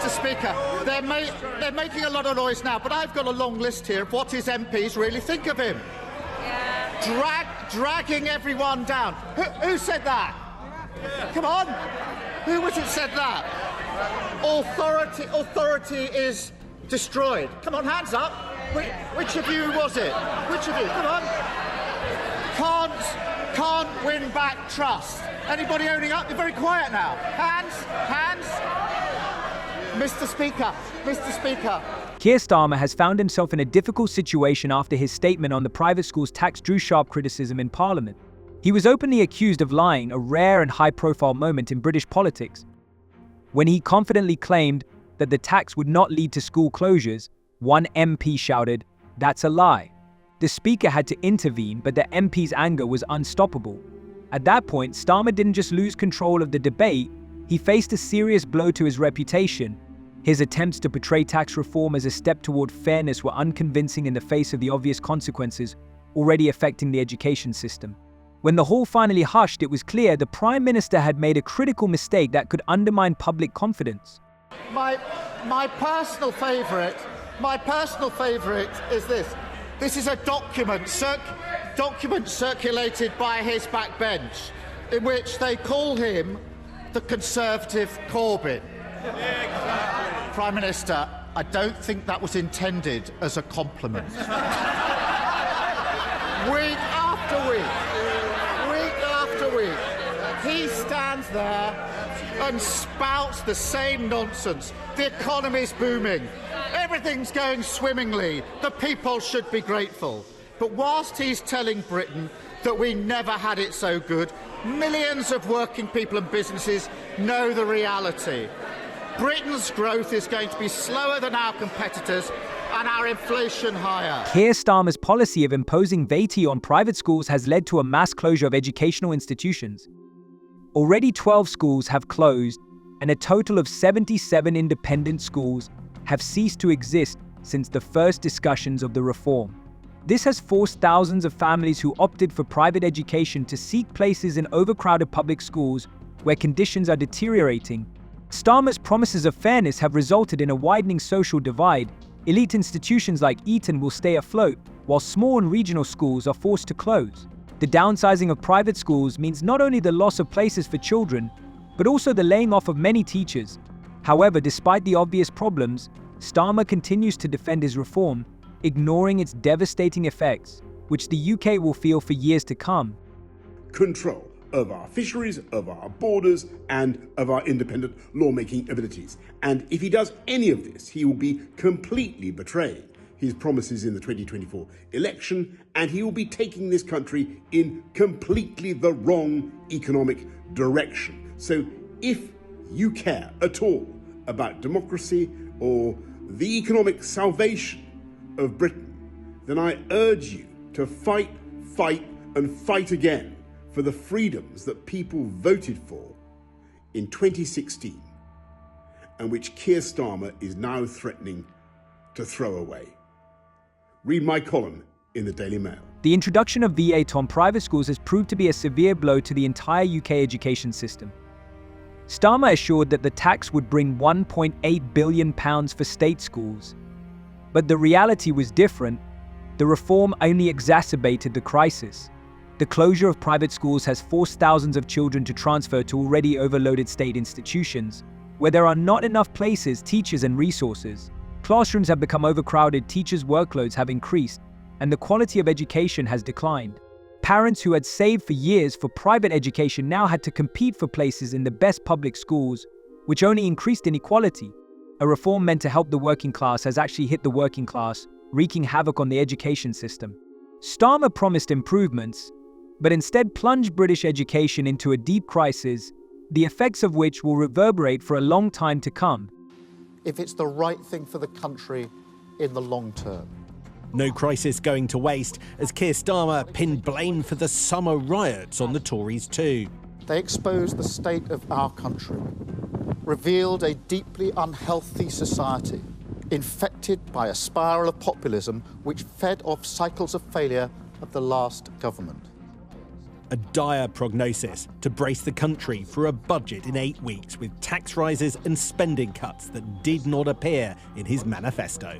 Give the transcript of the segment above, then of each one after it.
Speaker, they're making a lot of noise now, but I've got a long list here of what his MPs really think of him. Yeah. Dragging everyone down. Who said that? Come on. Who was it said that? Authority is destroyed. Come on, hands up. Which of you was it? Which of you? Come on. Can't win back trust. Anybody owning up? You're very quiet now. Hands. Mr. Speaker. Keir Starmer has found himself in a difficult situation after his statement on the private schools tax drew sharp criticism in Parliament. He was openly accused of lying, a rare and high-profile moment in British politics. When he confidently claimed that the tax would not lead to school closures, one MP shouted, "That's a lie." The Speaker had to intervene, but the MP's anger was unstoppable. At that point, Starmer didn't just lose control of the debate, he faced a serious blow to his reputation. His attempts to portray tax reform as a step toward fairness were unconvincing in the face of the obvious consequences already affecting the education system. When the hall finally hushed, it was clear the Prime Minister had made a critical mistake that could undermine public confidence. My personal favourite is this. This is a document circulated by his backbench, in which they call him the Conservative Corbyn. Exactly. Prime Minister, I don't think that was intended as a compliment. Week after week, he stands there and spouts the same nonsense. The economy's booming. Everything's going swimmingly. The people should be grateful. But whilst he's telling Britain that we never had it so good, millions of working people and businesses know the reality. Britain's growth is going to be slower than our competitors and our inflation higher. Keir Starmer's policy of imposing VAT on private schools has led to a mass closure of educational institutions. Already 12 schools have closed, and a total of 77 independent schools have ceased to exist since the first discussions of the reform. This has forced thousands of families who opted for private education to seek places in overcrowded public schools where conditions are deteriorating. Starmer's promises of fairness have resulted in a widening social divide. Elite institutions like Eton will stay afloat, while small and regional schools are forced to close. The downsizing of private schools means not only the loss of places for children, but also the laying off of many teachers. However, despite the obvious problems, Starmer continues to defend his reform, ignoring its devastating effects, which the UK will feel for years to come. Control of our fisheries, of our borders, and of our independent lawmaking abilities. And if he does any of this, he will be completely betraying his promises in the 2024 election, and he will be taking this country in completely the wrong economic direction. So if you care at all about democracy or the economic salvation of Britain, then I urge you to fight again for the freedoms that people voted for in 2016 and which Keir Starmer is now threatening to throw away. Read my column in the Daily Mail. The introduction of VAT on private schools has proved to be a severe blow to the entire UK education system. Starmer assured that the tax would bring £1.8 billion for state schools. But the reality was different. The reform only exacerbated the crisis. The closure of private schools has forced thousands of children to transfer to already overloaded state institutions, where there are not enough places, teachers, and resources. Classrooms have become overcrowded, teachers' workloads have increased, and the quality of education has declined. Parents who had saved for years for private education now had to compete for places in the best public schools, which only increased inequality. A reform meant to help the working class has actually hit the working class, wreaking havoc on the education system. Starmer promised improvements, but instead plunged British education into a deep crisis, the effects of which will reverberate for a long time to come. If it's the right thing for the country in the long term. No crisis going to waste, as Keir Starmer pinned blame for the summer riots on the Tories too. They exposed the state of our country, revealed a deeply unhealthy society, infected by a spiral of populism which fed off cycles of failure of the last government. A dire prognosis to brace the country for a budget in 8 weeks with tax rises and spending cuts that did not appear in his manifesto.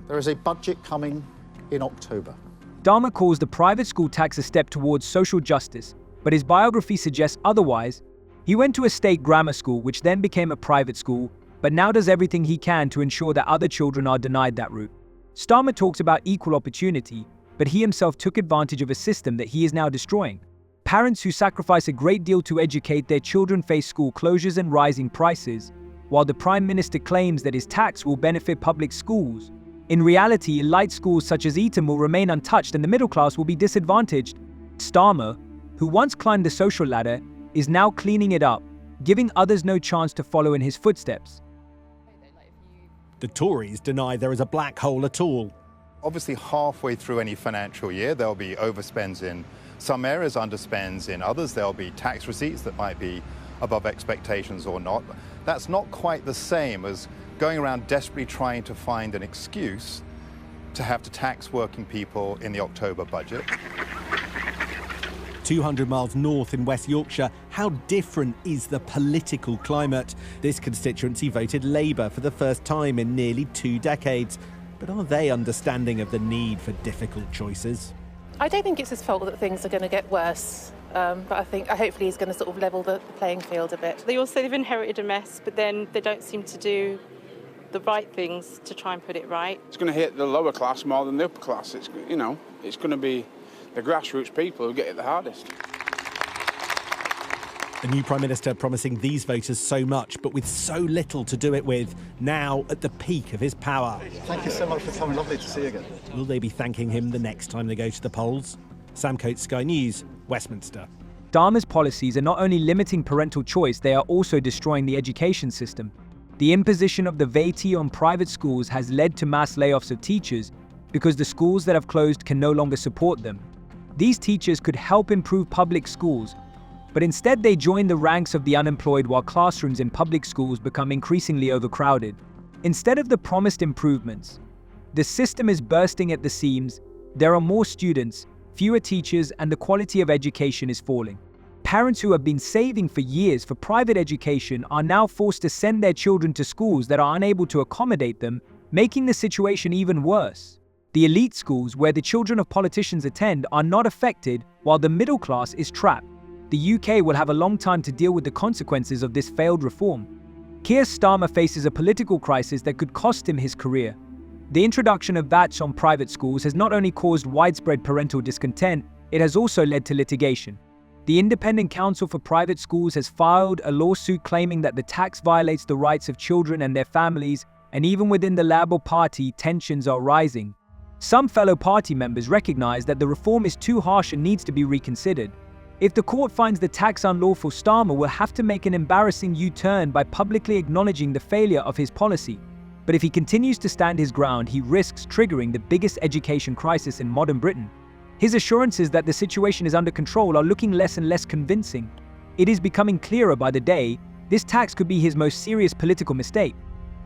There is a budget coming in October. Starmer calls the private school tax a step towards social justice, but his biography suggests otherwise. He went to a state grammar school, which then became a private school, but now does everything he can to ensure that other children are denied that route. Starmer talks about equal opportunity, but he himself took advantage of a system that he is now destroying. Parents who sacrifice a great deal to educate their children face school closures and rising prices, while the Prime Minister claims that his tax will benefit public schools. In reality, elite schools such as Eton will remain untouched and the middle class will be disadvantaged. Starmer, who once climbed the social ladder, is now cleaning it up, giving others no chance to follow in his footsteps. The Tories deny there is a black hole at all. Obviously, halfway through any financial year, there'll be overspends in some areas, underspends in others. There'll be tax receipts that might be above expectations or not. That's not quite the same as going around desperately trying to find an excuse to have to tax working people in the October budget. 200 miles north in West Yorkshire, how different is the political climate? This constituency voted Labour for the first time in nearly 2 decades. But are they understanding of the need for difficult choices? I don't think it's his fault that things are going to get worse. But I think hopefully he's going to sort of level the playing field a bit. They all say they've inherited a mess, but then they don't seem to do the right things to try and put it right. It's going to hit the lower class more than the upper class. It's going to be the grassroots people who get it the hardest. A new Prime Minister promising these voters so much, but with so little to do it with, now at the peak of his power. Thank you so much for coming. Lovely to see you again. Will they be thanking him the next time they go to the polls? Sam Coates, Sky News, Westminster. Starmer's policies are not only limiting parental choice, they are also destroying the education system. The imposition of the VAT on private schools has led to mass layoffs of teachers because the schools that have closed can no longer support them. These teachers could help improve public schools, but instead they join the ranks of the unemployed while classrooms in public schools become increasingly overcrowded. Instead of the promised improvements, the system is bursting at the seams. There are more students, fewer teachers, and the quality of education is falling. Parents who have been saving for years for private education are now forced to send their children to schools that are unable to accommodate them, making the situation even worse. The elite schools where the children of politicians attend are not affected, while the middle class is trapped. The UK will have a long time to deal with the consequences of this failed reform. Keir Starmer faces a political crisis that could cost him his career. The introduction of VATs on private schools has not only caused widespread parental discontent, it has also led to litigation. The Independent Council for Private Schools has filed a lawsuit claiming that the tax violates the rights of children and their families, and even within the Labour Party, tensions are rising. Some fellow party members recognise that the reform is too harsh and needs to be reconsidered. If the court finds the tax unlawful, Starmer will have to make an embarrassing U-turn by publicly acknowledging the failure of his policy. But if he continues to stand his ground, he risks triggering the biggest education crisis in modern Britain. His assurances that the situation is under control are looking less and less convincing. It is becoming clearer by the day, this tax could be his most serious political mistake.